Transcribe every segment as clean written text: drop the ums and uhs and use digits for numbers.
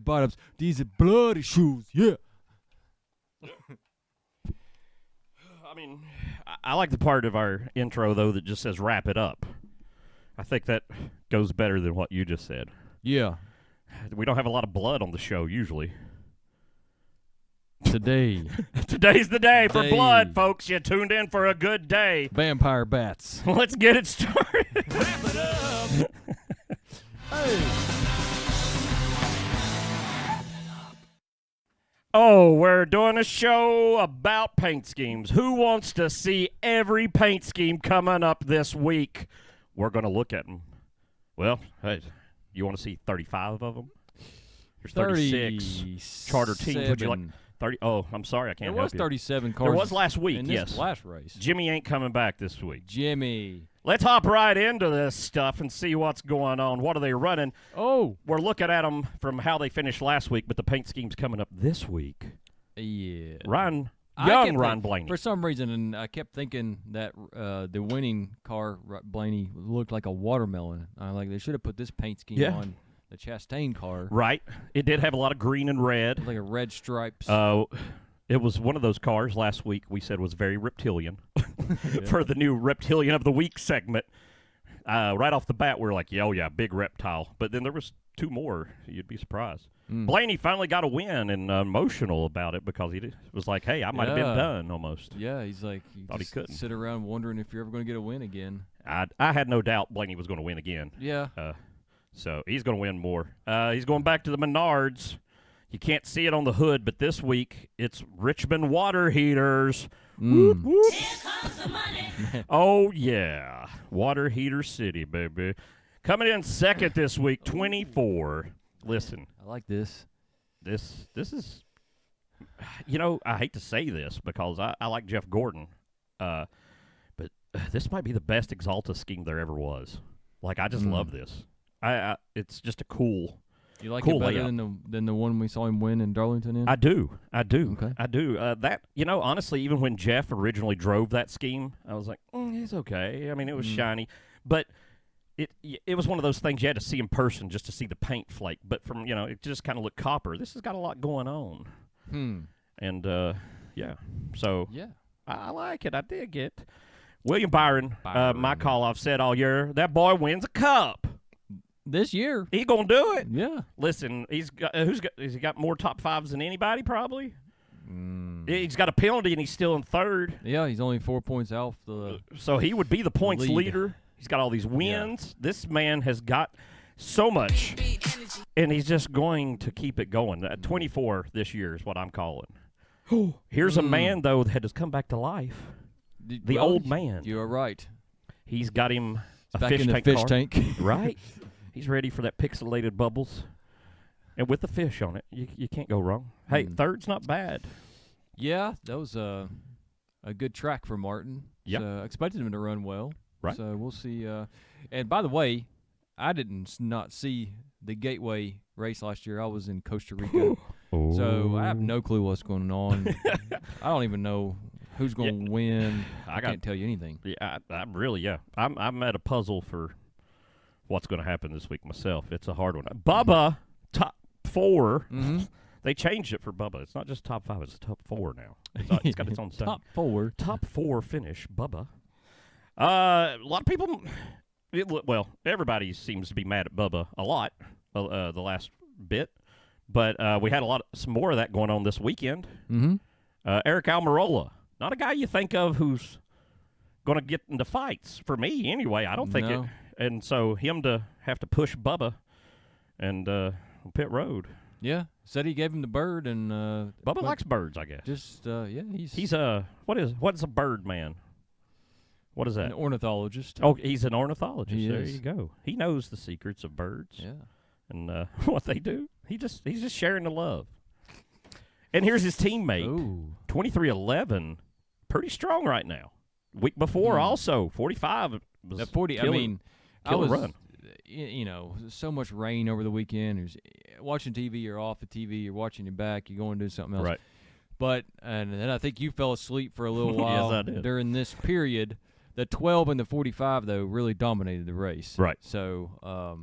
bottoms. These are bloody shoes. Yeah. I mean, I like the part of our intro, though, that just says wrap it up. I think that goes better than what you just said. Yeah. We don't have a lot of blood on the show, usually. Today. Today's the day for blood, folks. You tuned in for a good day. Vampire bats. Let's get it started. Wrap it up. Hey. Oh, we're doing a show about paint schemes. Who wants to see every paint scheme coming up this week? We're going to look at them. Well, hey, you want to see 35 of them? There's 36 charter teams. Would you like 30? Oh, I'm sorry, I can't help you. There was 37 cars. There was last week, in yes. this last race. Jimmy ain't coming back this week. Jimmy. Let's hop right into this stuff and see what's going on. What are they running? Oh. We're looking at them from how they finished last week, but the paint scheme's coming up this week. Yeah. Ron Blaney. For some reason, and I kept thinking that the winning car, Blaney, looked like a watermelon. Like they should have put this paint scheme on the Chastain car. Right. It did have a lot of green and red. Like a red stripes. It was one of those cars last week we said was very reptilian for the new Reptilian of the Week segment. Right off the bat, we were like, yeah, big reptile. But then there was two more. You'd be surprised. Blaney finally got a win and emotional about it because he was like, hey, I might have been done almost. Yeah, he's like, thought he couldn't sit around wondering if you're ever going to get a win again. I had no doubt Blaney was going to win again. Yeah. So he's going to win more. He's going back to the Menards. You can't see it on the hood, but this week it's Richmond water heaters. Whoop, whoop. Here comes the money. Oh, yeah. Water heater city, baby. Coming in second this week, 24. Listen. I like this. This is, I hate to say this because I like Jeff Gordon, but this might be the best Exalta scheme there ever was. Like, I just love this. It's just a cool. You like cool it better layout. than the one we saw him win in Darlington? I do. Okay. I do. That, honestly, even when Jeff originally drove that scheme, I was like, he's okay. I mean, it was shiny. But it was one of those things you had to see in person just to see the paint flake. But from, it just kind of looked copper. This has got a lot going on. And, yeah. So, yeah. I like it. I dig it. William Byron. My call I've said all year, that boy wins a cup. This year. He's going to do it. Yeah. Listen, has he got more top fives than anybody probably? He's got a penalty and he's still in third. Yeah, he's only 4 points off the So he would be the points leader. He's got all these wins. Yeah. This man has got so much, and he's just going to keep it going. 24 this year is what I'm calling. Here's a man, though, that has come back to life. The old man. You are right. He's got him back in the fish tank. Right. He's ready for that pixelated bubbles. And with the fish on it, you can't go wrong. Hey, third's not bad. Yeah, that was a good track for Martin. Yeah. So I expected him to run well. Right. So we'll see. And by the way, I didn't not see the Gateway race last year. I was in Costa Rica. So I have no clue what's going on. I don't even know who's going to win. I can't tell you anything. Yeah, I'm really, I'm at a puzzle for what's going to happen this week myself. It's a hard one. Bubba, top 4. They changed it for Bubba. It's not just top 5. It's top 4 now. It's got its own stuff. Top 4. Top 4 finish, Bubba. A lot of people, everybody seems to be mad at Bubba a lot the last bit. But we had some more of that going on this weekend. Eric Almirola, not a guy you think of who's going to get into fights. For me, anyway, I don't think it. And so him to have to push Bubba and pit road. Yeah, said he gave him the bird, and Bubba likes birds, I guess. Just he's a what's a bird man? What is that? An ornithologist. Oh, he's an ornithologist. There is. you go. He knows the secrets of birds. Yeah. And what they do. He's just sharing the love. And here's his teammate. 23-11. Pretty strong right now. Week before also 45 was 40. Killer, I mean, I was run. So much rain over the weekend. It was watching TV, you're off the TV, you're watching your back, you're going to do something else. Right. But and then I think you fell asleep for a little while Yes, I did. during this period. The 12 and the 45 though really dominated the race. Right. So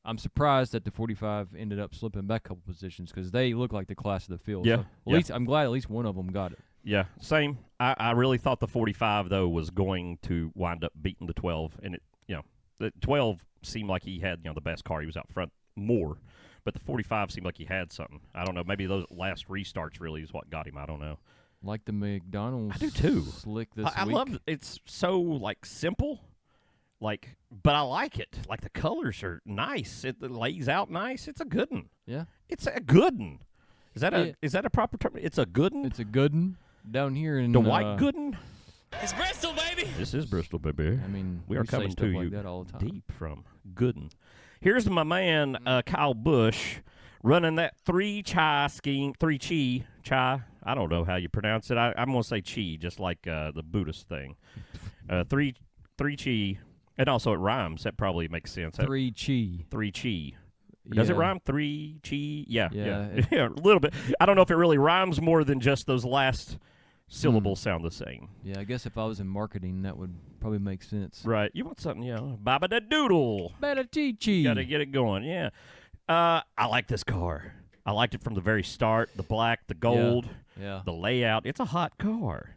I'm surprised that the 45 ended up slipping back a couple positions because they look like the class of the field. Yeah, So yeah. at least I'm glad at least one of them got it. Yeah, same. I really thought the 45 though was going to wind up beating the 12, and the 12 seemed like he had the best car. He was out front more, but the 45 seemed like he had something. I don't know. Maybe those last restarts really is what got him. I don't know. Like the McDonald's I do too. slick this I week. love it's so like simple, but I like it. Like the colors are nice. It lays out nice. It's a good one. Yeah. It's a good one. Is that Yeah. a proper term? It's a good one. It's a good one down here in The white good one. It's Bristol, baby. This is Bristol, baby. I mean, We are say coming stuff to like you that all the time. deep from Gooden. Here's my man Kyle Busch running that 3-chi scheme. 3-chi. I don't know how you pronounce it. I'm going to say chi, just like the Buddhist thing. 3-chi. And also it rhymes. That probably makes sense. 3-chi. 3-chi. Does it Yeah. rhyme? 3-chi? Yeah. Yeah. Yeah, a little bit. I don't know if it really rhymes more than just those last syllables sound the same. Yeah, I guess if I was in marketing, that would probably make sense. Right. You want something, Baba da Doodle. Better chi. Got to get it going, yeah. I like this car. I liked it from the very start. The black, the gold, Yeah. the layout. It's a hot car.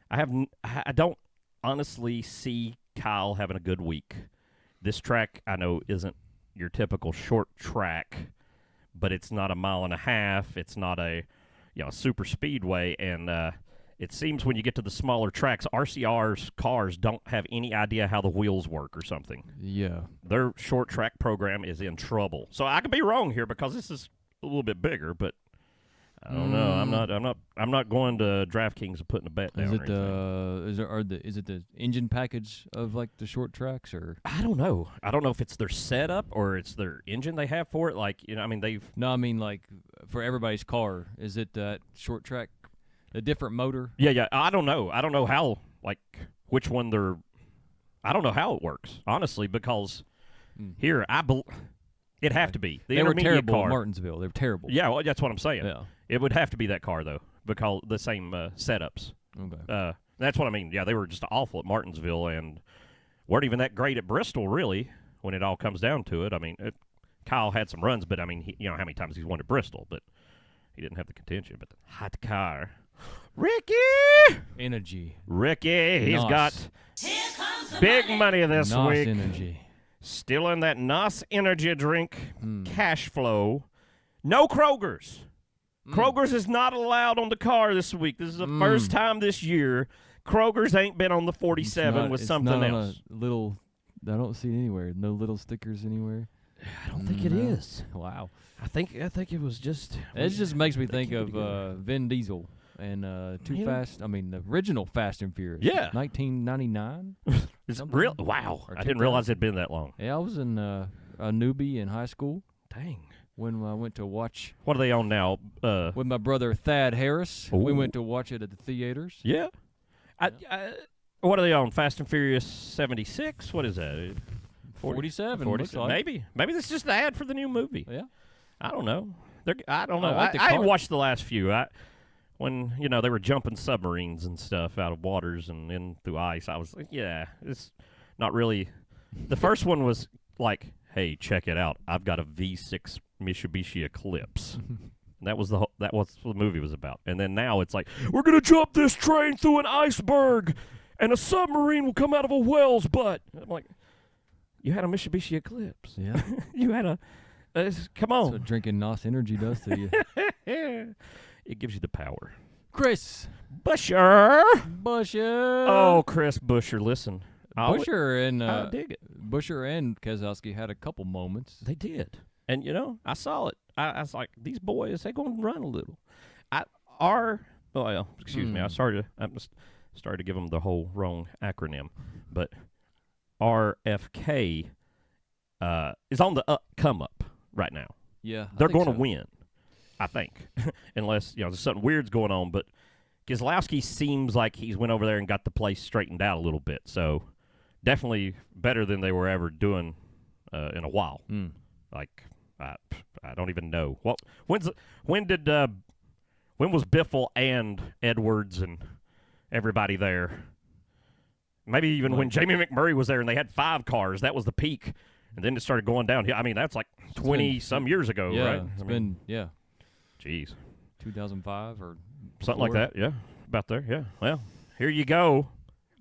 I don't honestly see Kyle having a good week. This track, I know, isn't your typical short track, but it's not a mile and a half. It's not a super speedway, and it seems when you get to the smaller tracks, RCR's cars don't have any idea how the wheels work or something. Yeah. Their short track program is in trouble. So I could be wrong here because this is a little bit bigger, but I don't know. I'm not going to DraftKings and putting a bet down. Is or it anything. is it the engine package of like the short tracks or? I don't know. I don't know if it's their setup or it's their engine they have for it. Like I mean they've. No, I mean like for everybody's car. Is it that short track, a different motor? Yeah. I don't know. I don't know how which one they're. I don't know how it works honestly because here it'd have to be the They were intermediate terrible car. at Martinsville. They were terrible. Yeah, well, that's what I'm saying. Yeah. It would have to be that car though because the same setups. Okay. That's what I mean. Yeah, they were just awful at Martinsville and weren't even that great at Bristol, really, when it all comes down to it. I mean, Kyle had some runs, but I mean, how many times he's won at Bristol, but he didn't have the contention. But the hot car. Ricky! Energy. Ricky, he's Nos. got Here comes the big money this Nos week. energy. Still in that NOS energy drink cash flow. No Kroger's. Kroger's is not allowed on the car this week. This is the first time this year Kroger's ain't been on the 47 with something else. Little, I don't see it anywhere. No little stickers anywhere. I don't think it is. Wow. I think it was just. It just makes me think keep it of together. Vin Diesel and Yeah. Fast. I mean, the original Fast and Furious. Yeah. 1999. It's something. real. Wow. Or I didn't realize it'd been that long. Yeah, I was in a newbie in high school Dang. when I went to watch What are they on now? with my brother Thad Harris. We Ooh. went to watch it at the theaters. Yeah. What are they on? Fast and Furious 76? What is that? 47. Looks like. Maybe this is just an ad for the new movie. Yeah. I don't know. I don't know. I like the I car. watched the last few. When they were jumping submarines and stuff out of waters and in through ice, I was like, yeah, it's not really. The first one was like, hey, check it out. I've got a V6 Mitsubishi Eclipse. That was what the movie was about. And then now it's like, we're gonna jump this train through an iceberg, and a submarine will come out of a whale's butt. I'm like, you had a Mitsubishi Eclipse. Yeah. You had a. Come That's on. what drinking NOS energy does to you. It gives you the power. Chris Busher. Busher. Oh, Chris Busher, listen. Busher and I dig it. Busher and Keselowski had a couple moments. They did. And, I saw it. I was like, these boys, they going to run a little. Excuse me. I started to give them the whole wrong acronym. But RFK is on the come up right now. Yeah, They're going to win, I think, unless there's something weird's going on. But Keselowski seems like he's went over there and got the place straightened out a little bit. So definitely better than they were ever doing in a while. Like I don't even know when was Biffle and Edwards and everybody there. Maybe even when Jamie McMurray was there and they had 5 cars, that was the peak. And then it started going down. I mean, that's like 20-some years ago, Yeah, right? it's been, Jeez. 2005 or Something like before. that, yeah. About there, yeah. Well, here you go.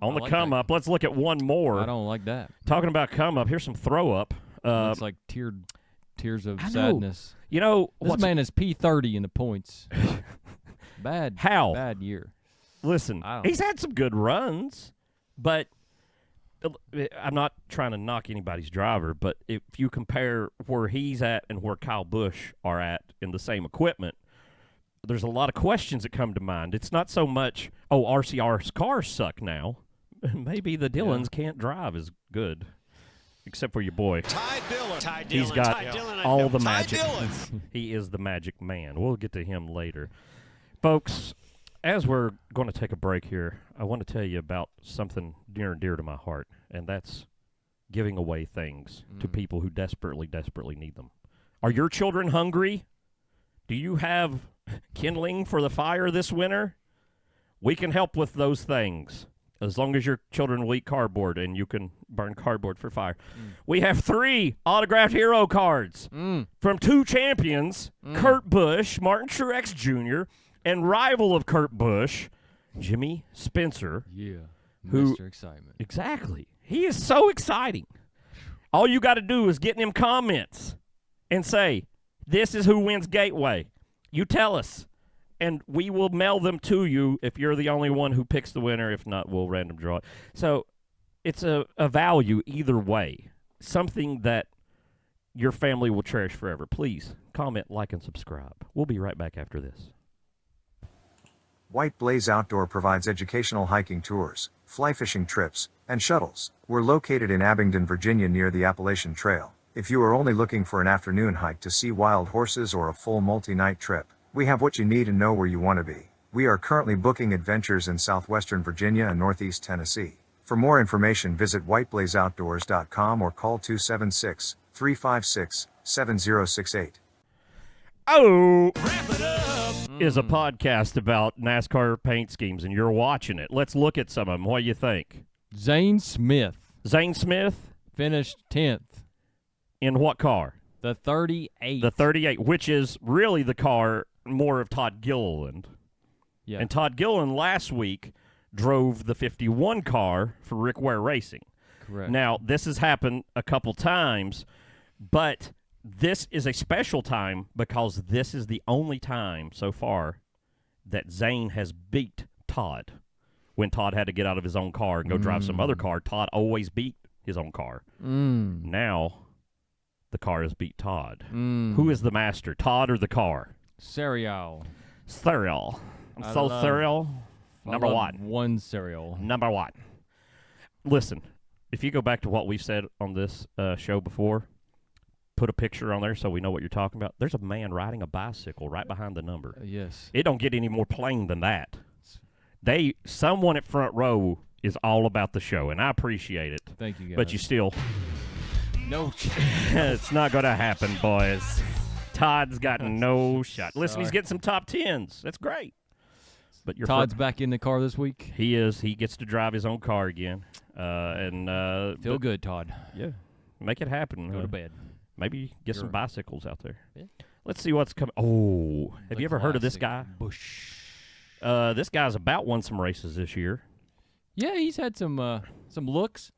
On the like come that. up, let's look at one more. I don't like that. Talking about come up, here's some throw up. It's like tears of I know. sadness. You know, This man is P30 in the points. Bad year. Listen, he's had some good runs, but I'm not trying to knock anybody's driver, but if you compare where he's at and where Kyle Busch are at in the same equipment, there's a lot of questions that come to mind. It's not so much, RCR's cars suck now. Maybe the Dillons can't drive as good, except for your boy. Ty Dillon. He's got all the Ty magic. Dillon. He is the magic man. We'll get to him later. Folks, as we're going to take a break here, I want to tell you about something near and dear to my heart, and that's giving away things to people who desperately, desperately need them. Are your children hungry? Do you have kindling for the fire this winter? We can help with those things, as long as your children will eat cardboard and you can burn cardboard for fire. We have 3 autographed hero cards from 2 champions, Kurt Busch, Martin Truex Jr., and rival of Kurt Busch, Jimmy Spencer. Yeah. Who- Mr. Excitement. Exactly. He is so exciting. All you got to do is get in them comments and say, this is who wins Gateway. You tell us, and we will mail them to you if you're the only one who picks the winner. If not, we'll random draw it. So it's a value either way, something that your family will cherish forever. Please comment, like, and subscribe. We'll be right back after this. White Blaze Outdoor provides educational hiking tours, fly fishing trips, and shuttles. We're located in Abingdon, Virginia near the Appalachian Trail. If you are only looking for an afternoon hike to see wild horses or a full multi-night trip, we have what you need and know where you want to be. We are currently booking adventures in southwestern Virginia and northeast Tennessee. For more information, visit whiteblazeoutdoors.com or call 276-356-7068. Oh! Is a podcast about NASCAR paint schemes, and you're watching it. Let's look at some of them. What do you think? Zane Smith Zane Smith, finished 10th. in what car? The 38. The 38, which is really the car more of Todd Gilliland. Yeah. And Todd Gilliland last week drove the 51 car for Rick Ware Racing. Correct. Now, this has happened a couple times, but this is a special time because this is the only time so far that Zane has beat Todd. When Todd had to get out of his own car and go drive some other car, Todd always beat his own car. Now, the car has beat Todd. Who is the master, Todd or the car? Cereal. Cereal. I'm I so love- cereal. Number I love one. One cereal. Number one. Listen, if you go back to what we've said on this show before, put a picture on there so we know what you're talking about. There's a man riding a bicycle right behind the number. Yes. It don't get any more plain than that. Someone at front row is all about the show, and I appreciate it. Thank you, guys. But you still, No. it's not going to happen, boys. Todd's got no shot. Listen, he's Sorry. getting some top tens. That's great. But your Todd's back in the car this week. He is. He gets to drive his own car again. Feel good, Todd. Yeah. Make it happen. Go to bed. Maybe get some Sure. bicycles out there. Yeah. Let's see what's coming. Oh, have The you ever heard of this classic guy? Bush. This guy's about won some races this year. Yeah, he's had some looks.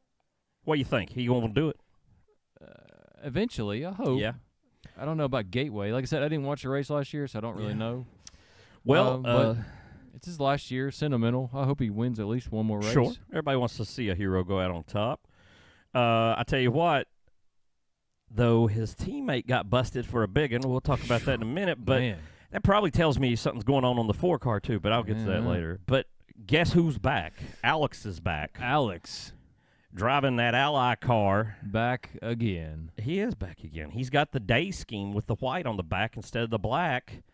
What do you think? He going to do it? Eventually, I hope. Yeah. I don't know about Gateway. Like I said, I didn't watch the race last year, so I don't really know. Well, but it's his last year. Sentimental. I hope he wins at least one more race. sure. Everybody wants to see a hero go out on top. I tell you what, though his teammate got busted for a big one. We'll talk about that in a minute, but Man. that probably tells me something's going on the 4 car too, but I'll get to that Yeah. later. But guess who's back? Alex is back. Alex Driving that Ally car. back again. He is back again. He's got the day scheme with the white on the back instead of the black.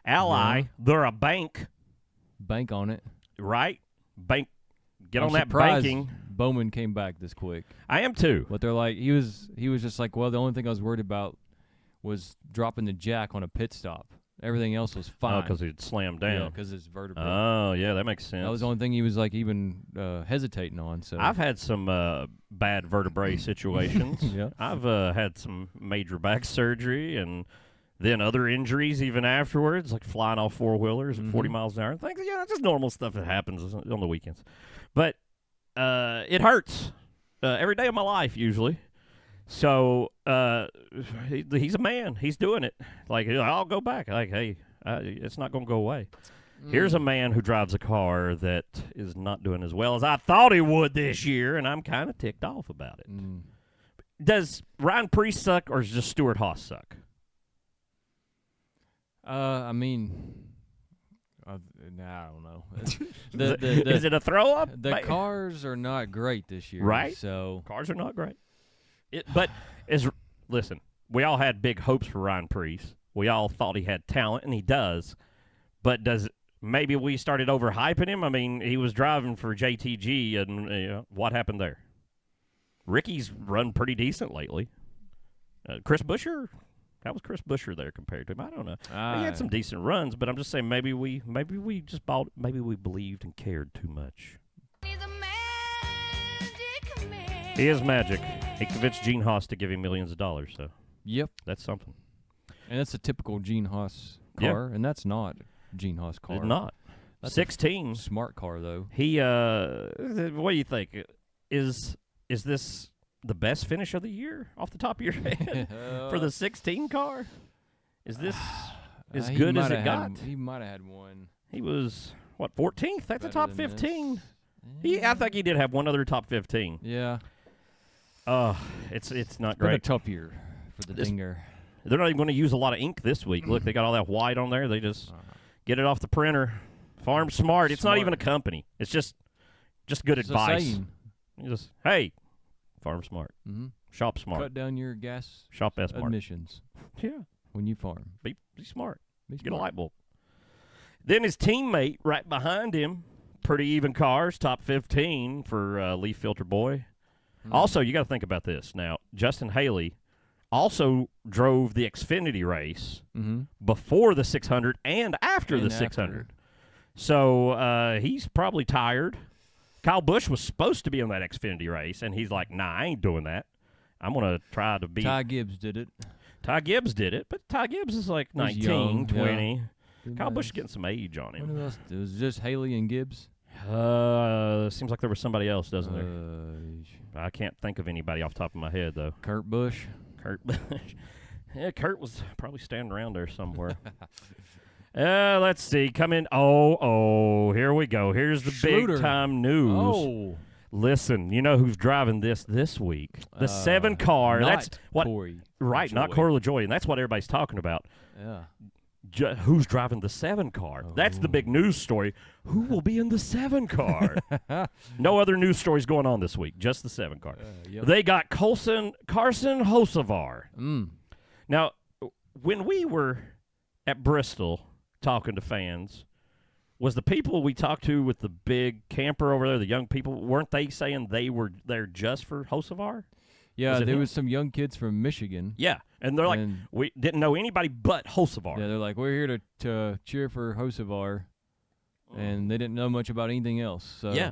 Ally, Yeah. they're a bank, Bank on it. right? Bank. Get I'm on that surprised banking. Bowman came back this quick. I am too. But they're like, he was just like, well, the only thing I was worried about was dropping the jack on a pit stop. Everything else was fine. Oh, because he'd slammed down. Yeah, because it's vertebrae. Oh, yeah, that makes sense. That was the only thing he was like even hesitating on. So I've had some bad vertebrae situations. Yeah. I've had some major back surgery and then other injuries even afterwards, like flying off four-wheelers at 40 miles an hour. Things, just normal stuff that happens on the weekends. But it hurts every day of my life usually. So he's a man. He's doing it. Like, I'll go back. Like, hey, it's not going to go away. Here's a man who drives a car that is not doing as well as I thought he would this year, and I'm kind of ticked off about it. Does Ryan Preece suck, or does just Stuart Haas suck? I mean, I don't know. Is it a throw-up? The cars are not great this year. Right. So Cars are not great. Listen, we all had big hopes for Ryan Preece. We all thought he had talent, and he does. But maybe we started overhyping him? I mean, he was driving for JTG, and what happened there? Ricky's run pretty decent lately. Chris Buescher, how was Chris Buescher there compared to him? I don't know. He had some decent runs, but I'm just saying maybe we believed and cared too much. He is magic. He convinced Gene Haas to give him millions of dollars, so yep, that's something. And that's a typical Gene Haas car, and that's not Gene Haas car. It's not. That's 16. Smart car, though. He, what do you think? Is this the best finish of the year off the top of your head for the 16 car? Is this as good as it got? He might have had one. He was, 14th? That's a top 15. Yeah. I think he did have one other top 15. Yeah. It's not Been great. a tough year for the Dinger. They're not even going to use a lot of ink this week. Look, they got all that white on there. They just get it off the printer. Farm Smart. It's not even a company. It's just good advice. Saying. You just, hey, Farm Smart. Mm-hmm. Shop Smart. Cut down your gas Shop S Smart. emissions. Yeah. When you farm. Be smart. Be Get a smart. light bulb. Then his teammate right behind him, pretty even cars, top 15 for Leaf Filter Boy. Also, you got to think about this. Now, Justin Haley also drove the Xfinity race before the 600 and after the 600. So he's probably tired. Kyle Busch was supposed to be on that Xfinity race, and he's like, nah, I ain't doing that. I'm going to try to be. Ty Gibbs did it. Ty Gibbs did it, but Ty Gibbs is like 19, young, 20. Yeah. Kyle Busch is getting some age on him. What else? It was just Haley and Gibbs. Seems like there was somebody else, doesn't there? I can't think of anybody off the top of my head, though. Kurt Busch. Kurt Busch. Yeah, Kurt was probably standing around there somewhere. Let's see. Come in. Oh, here we go. Here's the Schluter. big-time news. Oh. Listen, you know who's driving this week? The 7 car. Not That's what. Corey. Right, not Corey LaJoie, and that's what everybody's talking about. Yeah. Who's driving the 7 car? That's the big news story. Who will be in the 7 car? No other news stories going on this week, just the 7 car. Yep. They got Carson Hocevar. Now, when we were at Bristol talking to fans, was the people we talked to with the big camper over there, the young people, weren't they saying they were there just for Hocevar? Yeah, Was it there him? was some young kids from Michigan. Yeah, and they're like, And- we didn't know anybody but Hocevar. Yeah, they're like, we're here to cheer for Hocevar, and they didn't know much about anything else. So Yeah.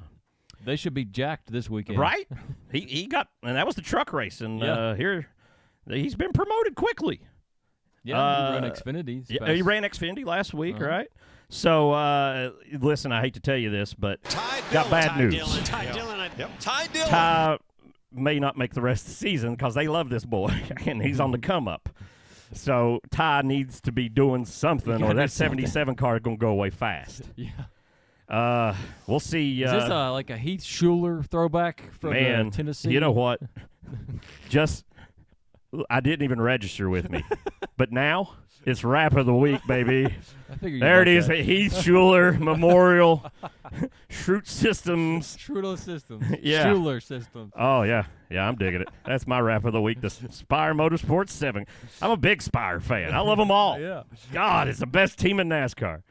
they should be jacked this weekend. Right? he got, and that was the truck race, and Yeah. here he's been promoted quickly. Yeah, he ran Xfinity. Yeah, he ran Xfinity last week, right? So, listen, I hate to tell you this, but got bad news. Ty may not make the rest of the season because they love this boy, and he's on the come up. So Ty needs to be doing something, or that 77 car is going to go away fast. Yeah. We'll see. Is this like a Heath Schuler throwback from Tennessee? You know what? I didn't even register with me, but now it's Rap of the Week, baby. I figured there it you'd is, like that. Heath Schuler Memorial Schrute Systems. Schuler Systems. Yeah. Schuler Systems. Oh, yeah. Yeah, I'm digging it. That's my Rap of the Week, the Spire Motorsports 7. I'm a big Spire fan. I love them all. Yeah. God, it's the best team in NASCAR.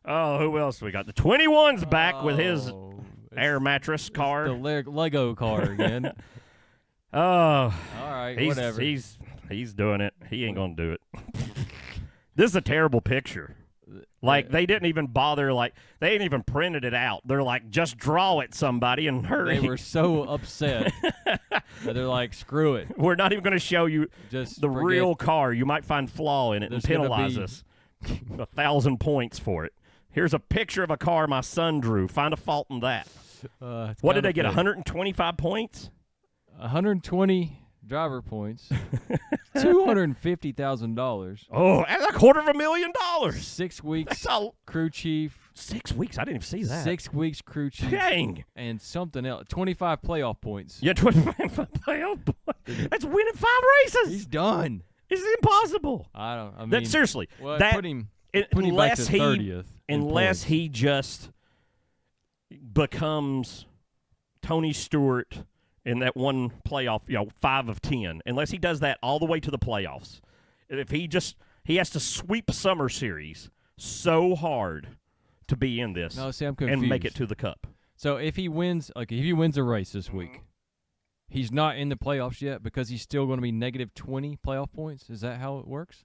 Oh, who else we got? The 21's back with his air mattress car. The Lego car again. Oh, All right, he's whatever. he's doing it. He ain't gonna do it. This is a terrible picture. Like, they didn't even bother, like, they ain't even printed it out. They're like, just draw it, somebody, and hurry. They were so upset that they're like, screw it. We're not even going to show you Just the forget. real car. You might find flaw in it and There's gonna penalize be- us 1,000 points for it. Here's a picture of a car my son drew. Find a fault in that. What did they get, 125 points? 120 driver points, $250,000, Oh, that's $250,000. 6 weeks That's all. crew chief, 6 weeks? I didn't even see that. 6 weeks crew chief, Dang. and something else, 25 playoff points. Yeah, 25 playoff points. That's winning 5 races. He's done. It's impossible. I mean, That seriously. well, that put him back to unless he 30th. in unless points. he just becomes Tony Stewart in that one playoff, 5 of 10. Unless he does that all the way to the playoffs. If he has to sweep Summer Series so hard to be in this No, see, I'm confused. and make it to the Cup. So if he wins a race this week, he's not in the playoffs yet because he's still going to be negative 20 playoff points. Is that how it works?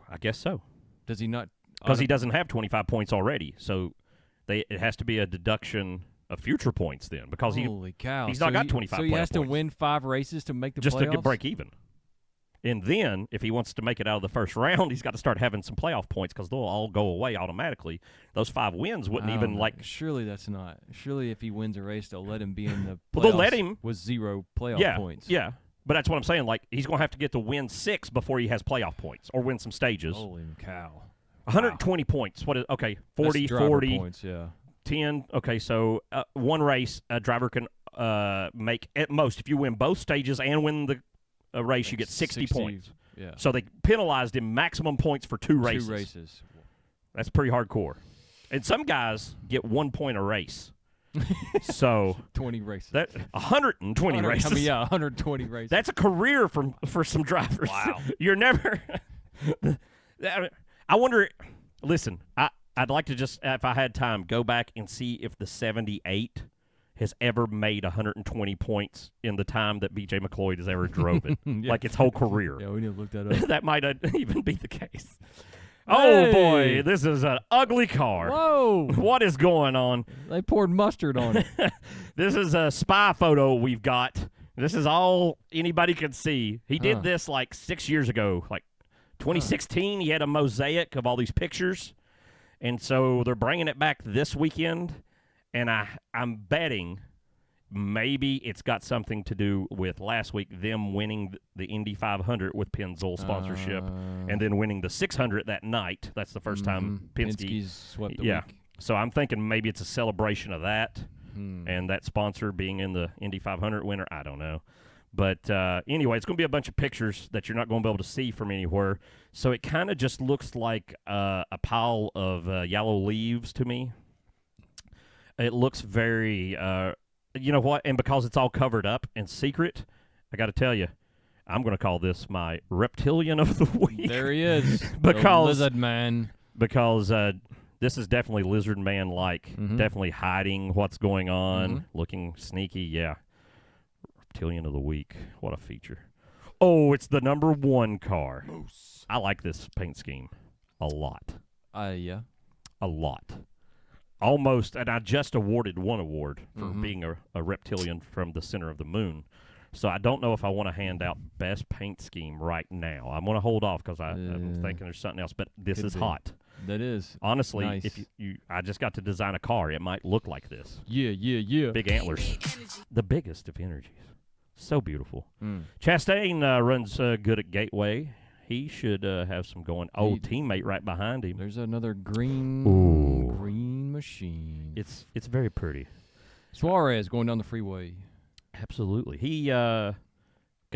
I guess so. Does he not? Because he doesn't have 25 points already. So it has to be a deduction of future points then. Because Holy cow! he's not got he- 25 So he has playoff to points. win 5 races to make the just playoffs. to break even. And then, if he wants to make it out of the first round, he's got to start having some playoff points because they'll all go away automatically. Those 5 wins wouldn't even, like... Surely that's not. Surely if he wins a race, they'll let him be in the playoffs Well, they'll let him- with 0 playoff yeah, points. Yeah, but that's what I'm saying. Like, he's going to have to get to win 6 before he has playoff points or win some stages. Holy cow! 120 points. What is... Okay, 40, That's driver 40, points. Yeah. 10. Okay, so one race, a driver can make, at most, if you win both stages and win the race, you get 60 points. Yeah. So they penalized him maximum points for 2 races. 2 races. That's pretty hardcore. And some guys get 1 point a race. So 20 races. that 120 races. I mean, yeah, 120 races. That's a career for some drivers. Wow. You're never. I wonder. Listen, I'd like to just, if I had time, go back and see if the 78 has ever made 120 points in the time that B.J. McLeod has ever drove it. Yeah. Like its whole career. Yeah, we need to look that up. That might not even be the case. Oh, Hey. boy, this is an ugly car. Whoa! What is going on? They poured mustard on it. This is a spy photo we've got. This is all anybody can see. He did Huh. this like 6 years ago, like 2016. He had a mosaic of all these pictures. And so they're bringing it back this weekend. And I'm betting maybe it's got something to do with last week, them winning the Indy 500 with Pennzoil sponsorship and then winning the 600 that night. That's the first time Penske's swept the yeah. week. So I'm thinking maybe it's a celebration of that. And that sponsor being in the Indy 500 winner, I don't know. But anyway, it's going to be a bunch of pictures that you're not going to be able to see from anywhere. So it kind of just looks like a pile of yellow leaves to me. It looks very, you know what? And because it's all covered up and secret, I got to tell you, I'm going to call this my reptilian of the week. There he is. Because- the lizard man. Because this is definitely lizard man-like, definitely hiding what's going on, looking sneaky. Yeah, reptilian of the week. What a feature! Oh, it's the number 1 car. Moose. I like this paint scheme a lot. Yeah. A lot. Almost, and I just awarded 1 award for being a reptilian from the center of the moon. So I don't know if I want to hand out best paint scheme right now. I'm going to hold off because I'm thinking there's something else. But this Could is be. hot. That is. Honestly, Nice. if I just got to design a car, it might look like this. Yeah. Big antlers. The biggest of energies. So beautiful. Mm. Chastain runs good at Gateway. He should have some going. Oh, teammate right behind him. There's another green machine. It's very pretty. Suarez going down the freeway. Absolutely. He got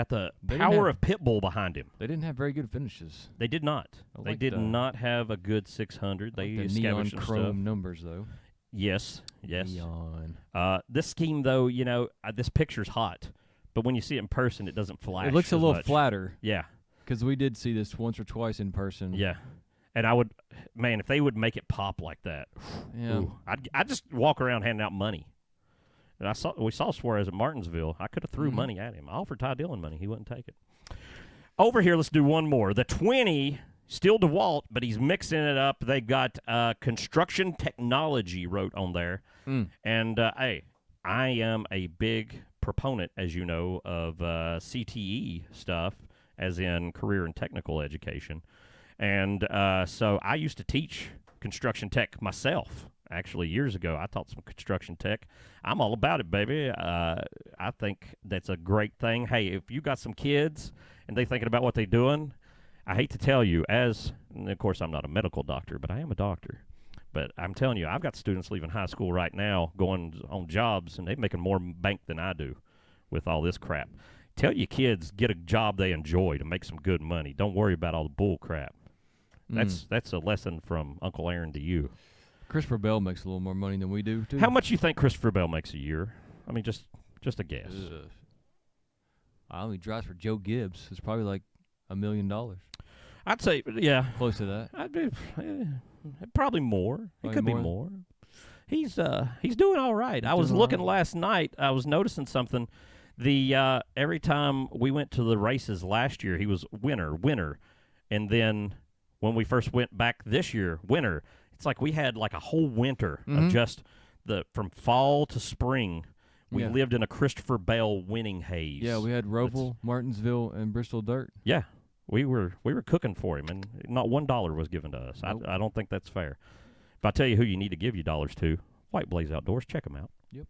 the They didn't power have- of Pitbull behind him. They didn't have very good finishes. They did not. I They like did the- not have a good 600. They The neon scavenged some chrome stuff. numbers, though. Yes. Neon. This scheme, though, this picture's hot, but when you see it in person, it doesn't flash. It looks a as little much. flatter Yeah, because we did see this once or twice in person. yeah. And I would, man, if they would make it pop like that, Yeah. ooh, I'd just walk around handing out money. And we saw Suarez at Martinsville. I could have threw money at him. I offered Ty Dillon money. He wouldn't take it. Over here, let's do one more. The 20 Still DeWalt, but he's mixing it up. They got construction technology wrote on there. And, hey, I am a big proponent, as you know, of CTE stuff, as in career and technical education. And so I used to teach construction tech myself. Actually, years ago, I taught some construction tech. I'm all about it, baby. I think that's a great thing. Hey, if you got some kids and they thinking about what they're doing, I hate to tell you, and of course, I'm not a medical doctor, but I am a doctor. But I'm telling you, I've got students leaving high school right now going on jobs, and they're making more bank than I do with all this crap. Tell your kids, get a job they enjoy to make some good money. Don't worry about all the bull crap. That's a lesson from Uncle Aaron to you. Christopher Bell makes a little more money than we do, too. How much you think Christopher Bell makes a year? I mean, just a guess. I only drives for Joe Gibbs. It's probably like $1 million. I'd say, yeah. Close to that. I'd be probably more. It could be more. He's doing all right. I was looking last night. I was noticing something. Every time we went to the races last year, he was winner. And then when we first went back this year, winner. It's like we had like a whole winter of just from fall to spring. We lived in a Christopher Bell winning haze. Yeah, we had Roval, Martinsville, and Bristol Dirt. Yeah, we were cooking for him, and not $1 was given to us. Nope. I don't think that's fair. If I tell you who you need to give you dollars to, White Blaze Outdoors. Check them out. Yep.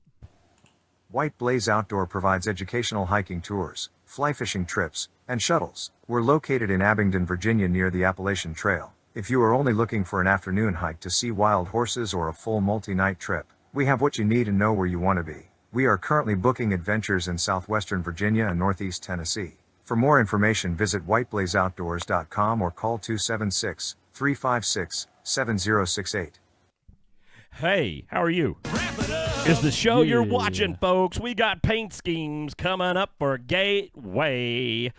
White Blaze Outdoor provides educational hiking tours, fly fishing trips, and shuttles. We're located in Abingdon, Virginia near the Appalachian Trail. If you are only looking for an afternoon hike to see wild horses or a full multi-night trip, we have what you need and know where you want to be. We are currently booking adventures in southwestern Virginia and northeast Tennessee. For more information, visit whiteblazeoutdoors.com or call 276-356-7068. Hey, how are you? Is the show you're watching, folks. We got paint schemes coming up for Gateway.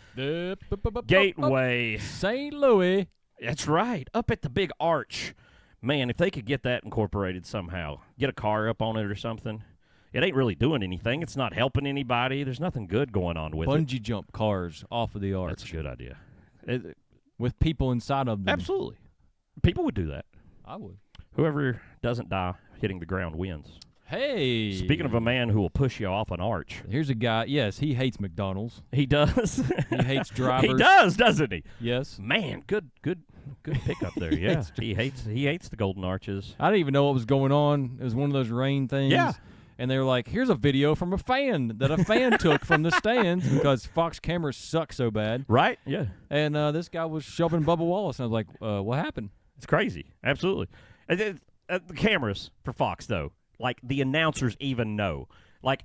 Gateway. St. Louis. That's right, up at the big arch. Man, if they could get that incorporated somehow, get a car up on it or something. It ain't really doing anything. It's not helping anybody. There's nothing good going on with it. Bungee jump cars off of the arch. That's a good idea. With people inside of them. Absolutely. People would do that. I would. Whoever doesn't die hitting the ground wins. Hey. Speaking of a man who will push you off an arch. Here's a guy. Yes, he hates McDonald's. He does. He hates drivers. He does, doesn't he? Yes. Man, good pickup there. Yeah. He hates the Golden Arches. I didn't even know what was going on. It was one of those rain things. Yeah. And they were like, here's a video from a fan that a fan took from the stands because Fox cameras suck so bad. Right? Yeah. And this guy was shoving Bubba Wallace. And I was like, what happened? It's crazy. Absolutely. The cameras for Fox, though, like the announcers even know. Like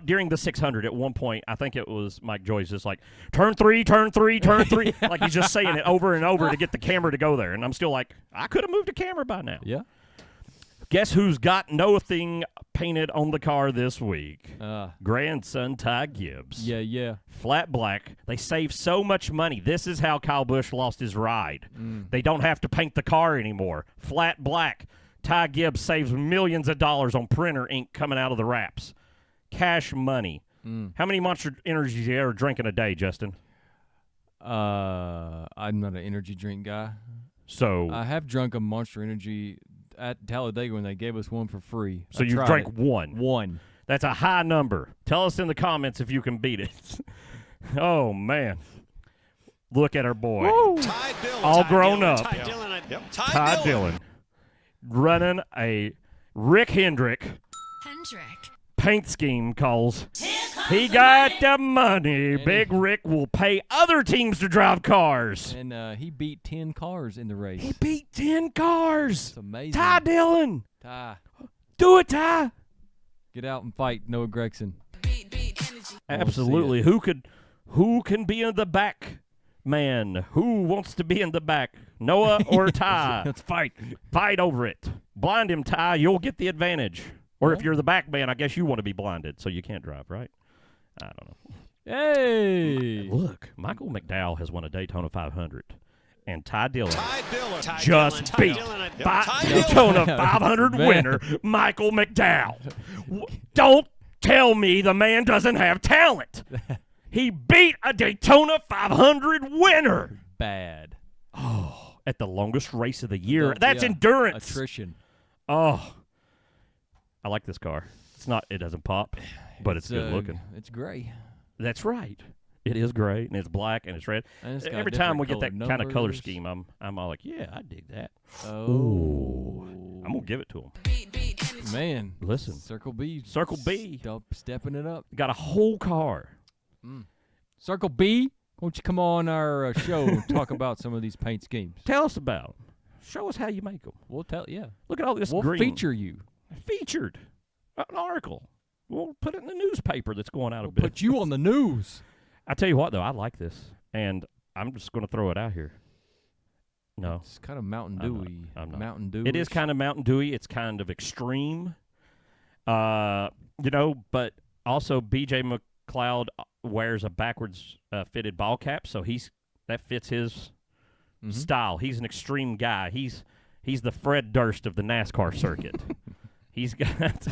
during the 600 at one point, I think it was Mike Joyce just like, turn three, turn three, turn three. Like he's just saying it over and over to get the camera to go there. And I'm still like, I could have moved a camera by now. Yeah. Guess who's got nothing painted on the car this week? Grandson Ty Gibbs. Yeah. Flat black. They save so much money. This is how Kyle Busch lost his ride. They don't have to paint the car anymore. Flat black. Ty Gibbs saves millions of dollars on printer ink coming out of the wraps. Cash money. How many Monster Energies do you ever drink in a day, Justin? I'm not an energy drink guy. So I have drunk a Monster Energy at Talladega when they gave us one for free. So you drank one. One. That's a high number. Tell us in the comments if you can beat it. Oh, man. Look at our boy. Ty Dillon. All grown up. Ty Dillon. Ty Dillon. Running a Rick Hendrick paint scheme calls. He got the money. And Big Rick will pay other teams to drive cars. And he beat 10 cars in the race. He beat 10 cars. It's amazing. Ty Dillon. Ty. Do it, Ty. Get out and fight Noah Gregson. Absolutely. Who can be in the back? Man, who wants to be in the back? Noah or Ty? Let's fight. Fight over it. Blind him, Ty. You'll get the advantage. Or if you're the back man, I guess you want to be blinded so you can't drive, right? I don't know. Hey. Look, Michael McDowell has won a Daytona 500. And Ty Dillon just beat Daytona 500 winner Michael McDowell. Don't tell me the man doesn't have talent. He beat a Daytona 500 winner. Bad. Oh, at the longest race of the year. The- That's yeah, endurance. Attrition. Oh, I like this car. It doesn't pop, but it's good looking. It's gray. That's right. It is gray, and it's black, and it's red. And it's got Every time we different get that colored kind of color numbers. scheme, I'm all like, yeah, I dig that. Oh. I'm going to give it to him. Man. Listen. Circle B. Circle B. Stepping it up. Got a whole car. Circle B, won't you come on our show and talk about some of these paint schemes? Tell us about 'em. Show us how you make them. We'll tell, yeah. Look at all this We'll green. feature you. Featured. An article. We'll put it in the newspaper that's going out We'll of business. put you on the news. I tell you what, though, I like this, and I'm just going to throw it out here. No. It's kind of Mountain I'm not. Dewy. I'm not. Mountain Dew. It is kind of Mountain Dewy. It's kind of extreme. But also B.J. McLeod wears a backwards fitted ball cap, so that fits his style. He's an extreme guy. He's the Fred Durst of the NASCAR circuit. He's got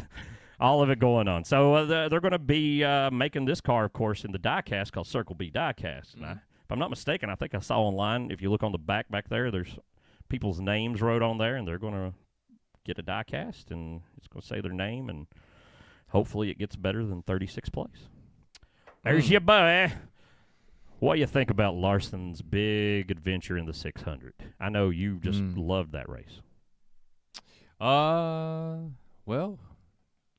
all of it going on. So they're going to be making this car, of course, in the diecast called Circle B Diecast. And if I'm not mistaken, I think I saw online, if you look on the back there, there's people's names wrote on there, and they're going to get a diecast, and it's going to say their name, and hopefully it gets better than 36th place. There's your boy. What do you think about Larson's big adventure in the 600? I know you just loved that race. Well,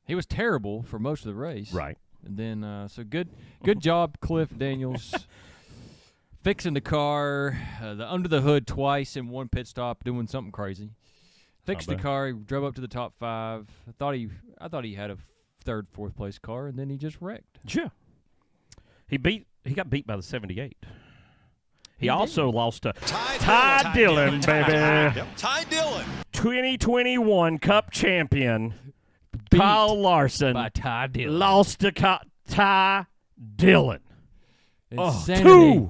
he was terrible for most of the race. Right. And then, so good job, Cliff Daniels, fixing the car, the under the hood twice in one pit stop, doing something crazy. Fixed the car, he drove up to the top 5. I thought he had a third, fourth place car, and then he just wrecked. Yeah. He got beat by the 78. He also lost to Ty Dillon, baby. Yep. Ty Dillon. 2021 Cup champion Beat Kyle Larson by Ty Dillon. lost to Ty Dillon. Insanity.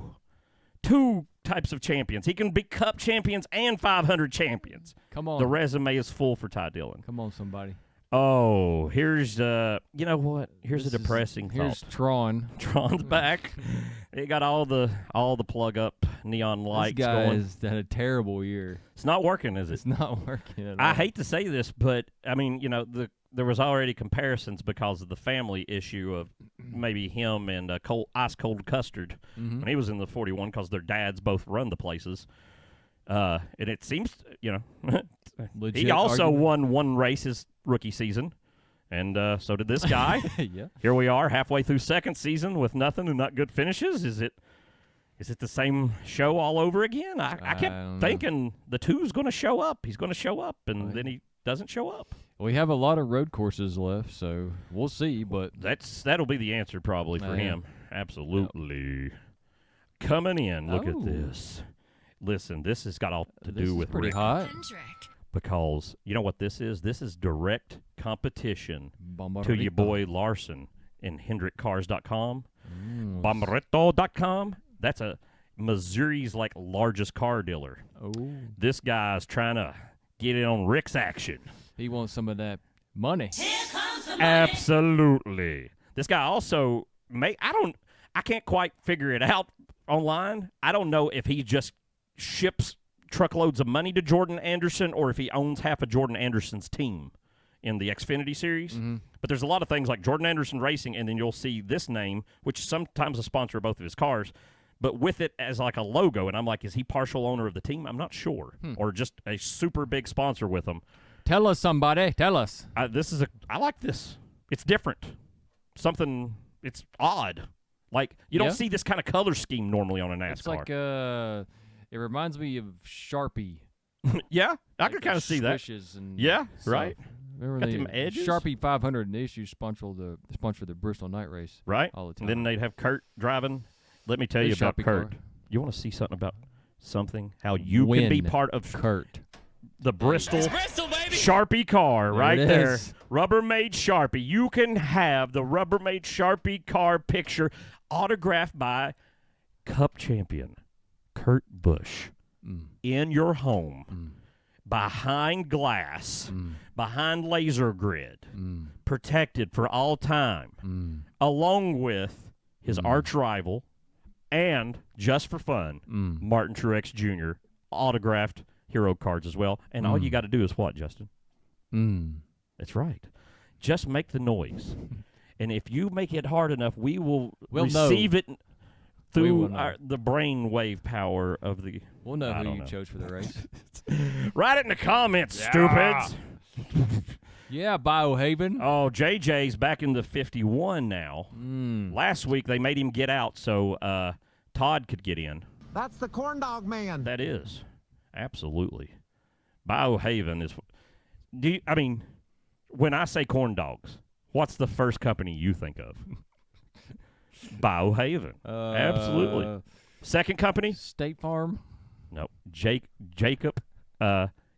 Two types of champions. He can be Cup champions and 500 champions. Come on. The resume is full for Ty Dillon. Come on, somebody. Oh, here's you know what? Here's a depressing Here's thought. Tron. Tron's back. It got all the plug up neon lights This guy going. has had a terrible year. It's not working, is it? It's not working at all. I hate to say this, but I mean, there was already comparisons because of the family issue of maybe him and ice cold custard when he was in the 41 because their dads both run the places. And it seems, Legit he also argument. won one race his rookie season, and so did this guy. Yeah. Here we are, halfway through second season with nothing and not good finishes. Is it the same show all over again? I don't kept know. thinking the two's going to show up. He's going to show up, and then he doesn't show up. We have a lot of road courses left, so we'll see. But That'll be the answer probably for Yeah. him. Absolutely. Coming in, look at Oh. this. Listen, this has got all to this do is with pretty Rick, hot. because you know what this is? This is direct competition to Bombarito. your boy Larson in HendrickCars.com, Bombarito.com. That's Missouri's largest car dealer. Oh, This guy's trying to get in on Rick's action. he wants some of that money. Absolutely. This guy also I can't quite figure it out online. I don't know if he just ships truckloads of money to Jordan Anderson or if he owns half of Jordan Anderson's team in the Xfinity series. But there's a lot of things like Jordan Anderson Racing, and then you'll see this name, which is sometimes a sponsor of both of his cars, but with it as a logo. And I'm like, is he partial owner of the team? I'm not sure. Or just a super big sponsor with him. Tell us, somebody. Tell us. I like this. It's different. It's odd. You don't Yeah. see this kind of color scheme normally on a NASCAR. It's like it reminds me of Sharpie. yeah, I Like could the kind of see that. swishes and Yeah, stuff. right. Remember Got the them edges? Sharpie 500? And they used to sponsor the Bristol Night Race. Right? All the time. And then they'd have Kurt driving. Let me tell His you about Sharpie Kurt. car. You want to see something about something? How you can be Win. part of Kurt. the Bristol Bristol, baby. Sharpie car right it there. is. Rubbermaid Sharpie. You can have the Rubbermaid Sharpie car picture autographed by Cup champion Kurt Busch in your home, behind glass, behind laser grid, protected for all time, along with his arch rival and, just for fun, Martin Truex Jr., autographed hero cards as well. And all you got to do is what, Justin? That's right. Just make the noise. And if you make it hard enough, we will receive it through the brain wave power of the... We'll know who you chose for the race. Write it in the comments, stupids. Yeah, Biohaven. Oh, JJ's back in the 51 now. Last week, they made him get out so Todd could get in. That's the corn dog man. That is. Absolutely. Biohaven is... when I say corn dogs, what's the first company you think of? Biohaven. Absolutely. Second company? State Farm. No. Jacob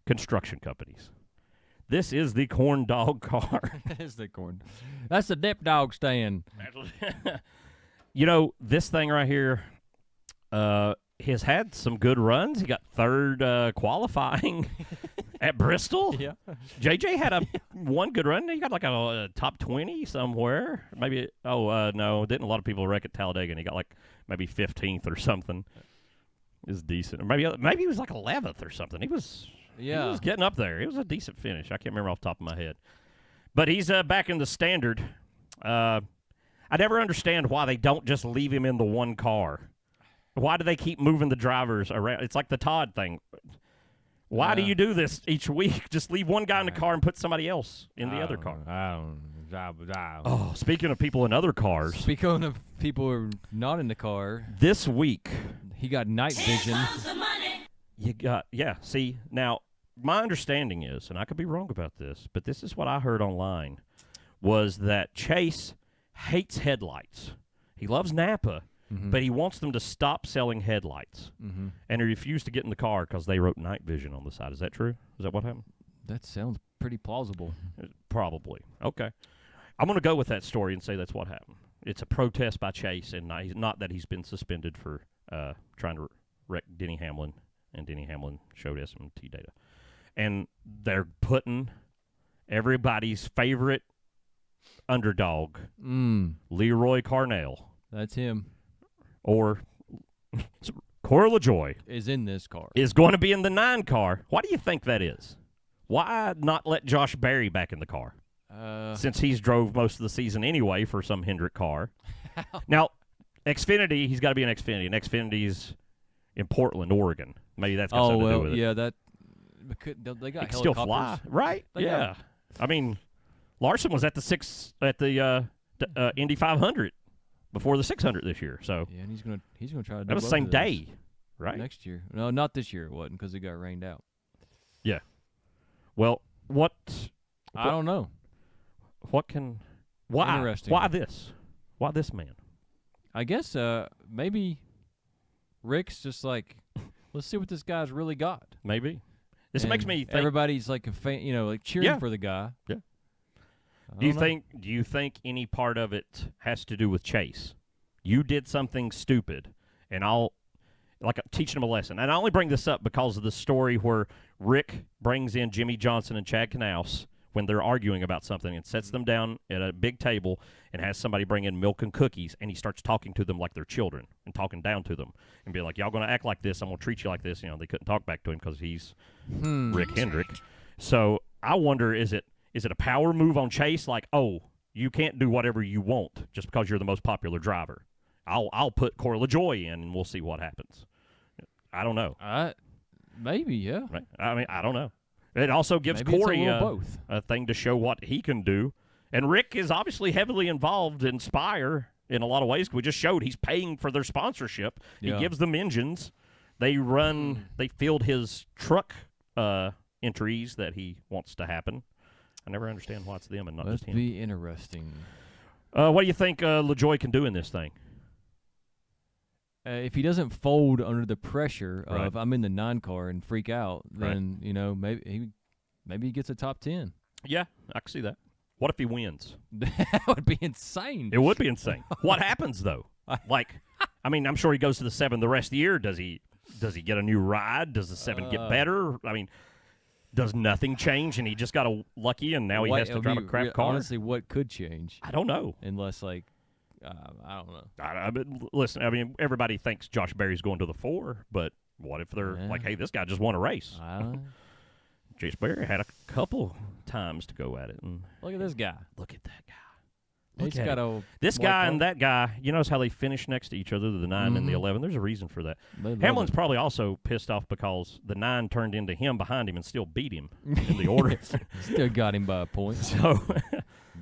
Construction Companies. This is the corn dog car. That is the corn. That's the dip dog stand. This thing right here has had some good runs. He got third qualifying at Bristol. Yeah. JJ had one good run. He got like a top 20 somewhere. Maybe, no, didn't a lot of people wreck at Talladega, and he got like maybe 15th or something. Is decent. Or maybe he was like 11th or something. He was getting up there. It was a decent finish. I can't remember off the top of my head. But he's back in the standard. I never understand why they don't just leave him in the one car. Why do they keep moving the drivers around? It's like the Todd thing. Why do you do this each week? Just leave one guy in the car and put somebody else in the other car. Oh, speaking of people in other cars. Speaking of people who are not in the car. This week. He got night vision. See, now, my understanding is, and I could be wrong about this, but this is what I heard online, was that Chase hates headlights. He loves Napa, but he wants them to stop selling headlights. And he refused to get in the car because they wrote night vision on the side. Is that true? Is that what happened? That sounds pretty plausible. Probably. Okay. I'm going to go with that story and say that's what happened. It's a protest by Chase, and not that he's been suspended for trying to wreck Denny Hamlin, and Denny Hamlin showed SMT data. And they're putting everybody's favorite underdog, Leroy Carnell. That's him. Or Corey LaJoie. Is in this car. Is going to be in the 9 car. Why do you think that is? Why not let Josh Berry back in the car? Since he's drove most of the season anyway for some Hendrick car. Now, Xfinity, he's got to be an Xfinity. And Xfinity's in Portland, Oregon. Maybe that's got something to do with it. Yeah, they got he can still fly, right? Yeah. I mean, Larson was at the Indy 500 before the 600 this year. So yeah, and he's gonna try to do that was the same day, right? Next year. No, not this year. It wasn't because it got rained out. Yeah. Well, I don't know. Why? Interesting. Why this? Why this man? I guess maybe Rick's just like, let's see what this guy's really got. Maybe. This makes me think everybody's like a fan, like cheering for the guy. Yeah. Do you think any part of it has to do with Chase? You did something stupid, and I'm teaching him a lesson. And I only bring this up because of the story where Rick brings in Jimmy Johnson and Chad Knaus when they're arguing about something and sets them down at a big table and has somebody bring in milk and cookies, and he starts talking to them like they're children and talking down to them and be like, y'all going to act like this, I'm going to treat you like this. They couldn't talk back to him because he's Rick Hendrick. So I wonder, is it a power move on Chase? Like, oh, you can't do whatever you want just because you're the most popular driver. I'll put Corey LaJoie in, and we'll see what happens. I don't know. Maybe, yeah. Right? I mean, I don't know. It also gives Corey a thing to show what he can do. And Rick is obviously heavily involved in Spire in a lot of ways. We just showed he's paying for their sponsorship. Yeah. He gives them engines. They field his truck entries that he wants to happen. I never understand why it's them and not just him. That'd be interesting. What do you think LaJoie can do in this thing? If he doesn't fold under the pressure of I'm in the 9 car and freak out, then maybe he gets a top 10. Yeah, I can see that. What if he wins? That would be insane. It would be insane. What happens though? I'm sure he goes to the 7 the rest of the year. Does he get a new ride? Does the 7 get better? I mean, does nothing change and he just got lucky and now he has to drive a crap car? Honestly, what could change? I don't know. Unless I don't know. Listen, everybody thinks Josh Berry's going to the 4, but What if they're Yeah. like, hey, this guy just won a race? I- Chase Berry had a couple times to go at it. And Look at this guy. look at that guy. He's Look at got him. a This white guy car. and that guy, you notice how they finish next to each other, the 9 and the Mhm. 11? There's a reason for that. They love Hamlin's it. probably also pissed off because the 9 turned into him behind him and still beat him in the order. Still got him by a point. So,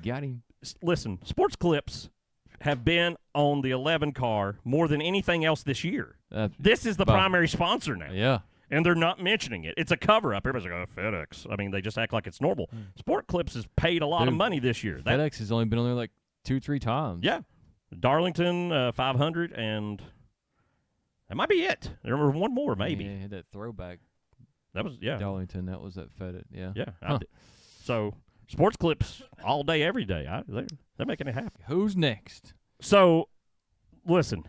Got him. listen, Sports Clips have been on the 11 car more than anything else this year. This is the About- primary sponsor now. Yeah. And they're not mentioning it. It's a cover-up. Everybody's like, oh, FedEx. I mean, they just act like it's normal. Sport Clips has paid a lot of Dude, money this year. That, FedEx has only been on there like 2-3 times. yeah. Darlington, 500, and that might be it. There was one more, maybe. Yeah, had that throwback. That was, yeah. Darlington, that was at FedEx. Yeah. Yeah. Huh. So, Sports Clips all day, every day. They're making it happen. Who's next? So, listen,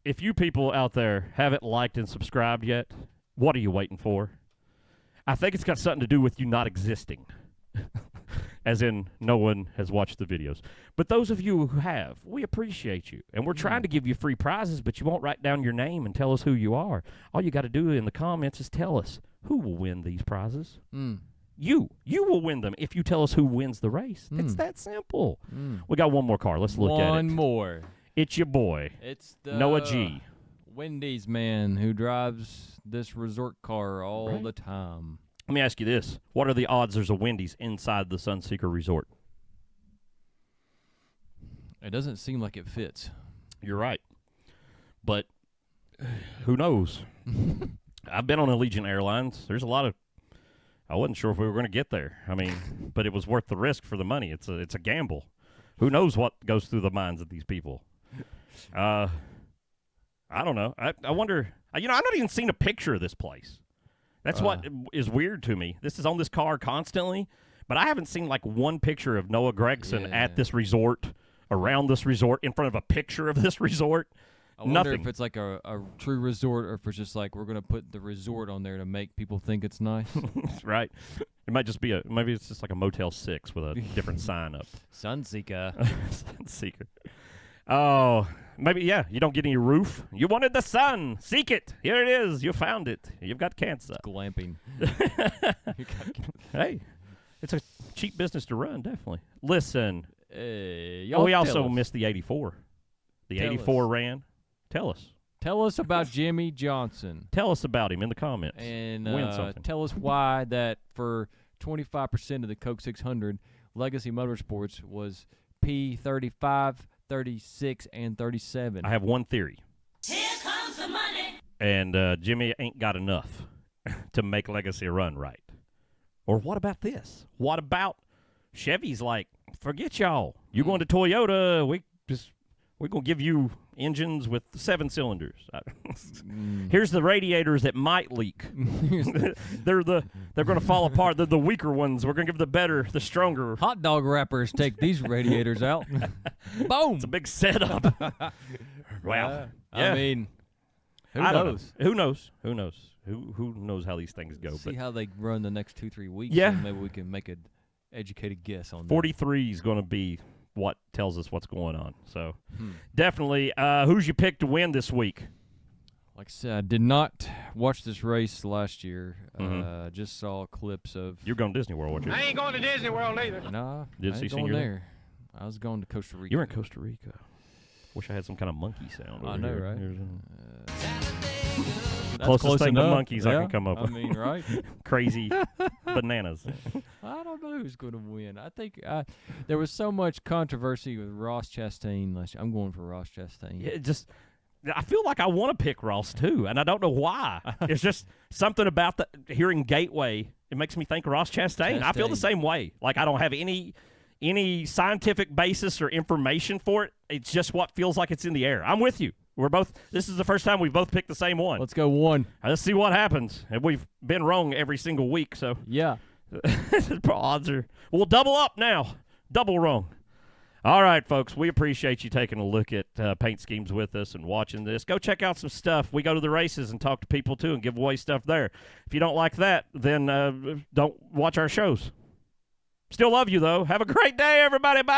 if you people out there haven't liked and subscribed yet, what are you waiting for? I think it's got something to do with you not existing, as in no one has watched the videos. But those of you who have, we appreciate you. And we're trying to give you free prizes, but you won't write down your name and tell us who you are. All you got to do in the comments is tell us who will win these prizes. You will win them if you tell us who wins the race. It's that simple. We got one more car. Let's look at it. One more. It's your boy, It's the Noah G. Wendy's man who drives this resort car all Right. the time. Let me ask you this. What are the odds there's a Wendy's inside the Sunseeker Resort? It doesn't seem like it fits. You're right. But who knows? I've been on Allegiant Airlines. There's a lot of... I wasn't sure if we were going to get there. I mean, but it was worth the risk for the money. It's a gamble. Who knows what goes through the minds of these people? I don't know. I wonder... I've not even seen a picture of this place. That's what is weird to me. This is on this car constantly, but I haven't seen like one picture of Noah Gregson Yeah. at this resort, around this resort, in front of a picture of this resort. I wonder Nothing. if it's like a true resort or if it's just like we're going to put the resort on there to make people think it's nice. Right. It might just be maybe it's just like a Motel 6 with a different sign up. Sunseeker. Sunseeker. Oh, maybe, yeah, you don't get any roof. You wanted the sun. Seek it. Here it is. You found it. You've got cancer. Glamping. Hey, it's a cheap business to run, definitely. Listen, Hey, we y'all also tell us. missed the 84. The Tell 84 us. ran. Tell us. Tell us about Jimmy Johnson. Tell us about him in the comments. And Win something. tell us why that for 25% of the Coke 600, Legacy Motorsports was P35, 36, and 37. I have one theory. Here comes the money. And Jimmy ain't got enough to make Legacy run right. Or what about this? What about Chevy's like, forget y'all. You going to Toyota, we're going to give you engines with 7 cylinders. Here's the radiators that might leak. They're going to fall apart. They're the weaker ones. We're going to give the stronger. Hot dog wrappers take these radiators out. Boom. It's a big setup. Wow. Yeah. I mean, who I don't know. knows? Who knows? Who knows? Who knows how these things go? See But how they run the next 2-3 weeks. Yeah. And maybe we can make an educated guess on that. 43 is going to be what tells us what's going on. So definitely, who's you pick to win this week? Like I said, I did not watch this race last year. Mhm. Just saw clips of. You're going to Disney World, weren't you? I ain't going to Disney World either. Nah, Did I see ain't senior going there? there. I was going to Costa Rica. You're in Costa Rica. Wish I had some kind of monkey sound. I over know, here. right? That's Closest close thing to enough. monkeys I Yeah, can come up with. I mean, right? Crazy bananas. I don't know who's going to win. I think there was so much controversy with Ross Chastain last year. I'm going for Ross Chastain. Yeah, I feel like I want to pick Ross too, and I don't know why. It's just something about hearing Gateway. It makes me think Ross Chastain. I feel the Chastain. same way. Like I don't have any scientific basis or information for it. It's just what feels like it's in the air. I'm with you. This is the first time we've both picked the same one. Let's go one. Let's see what happens. And we've been wrong every single week, so Yeah. odds are we'll double up now. Double wrong. All right, folks, we appreciate you taking a look at paint schemes with us and watching this. Go check out some stuff. We go to the races and talk to people, too, and give away stuff there. If you don't like that, then don't watch our shows. Still love you, though. Have a great day, everybody. Bye.